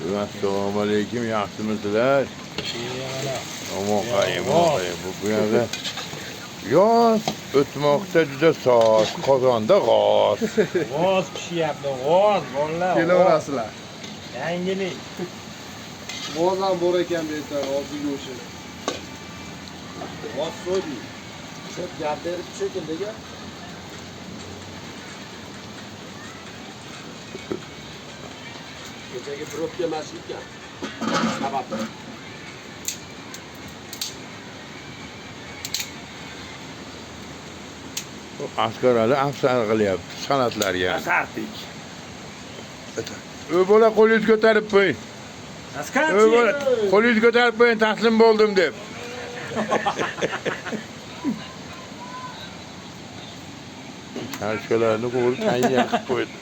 Assalomu alaykum, yaxshimisizlar? Omon qayim. Bu yoqda yoz o'tmoqda juda soz, qozonda g'oz. G'oz pishyapti, g'oz bolalar. Kelaverasizlar. Yangilik. G'oz ham bor ekan deydilar, hozir go'shi. G'oz so'ydi. Shu gap berib shekilliga. Kechagi probka emas ekan. Sababi. Askarlar afsar qilyapti san'atlarga. Asartik. Bola qo'lingizni ko'tarib qo'ying. Askarchi. Bola qo'lingizni ko'tarib qo'ying, taslim bo'ldim deb. Karşılarını kovurup tanya qilib qo'ydi.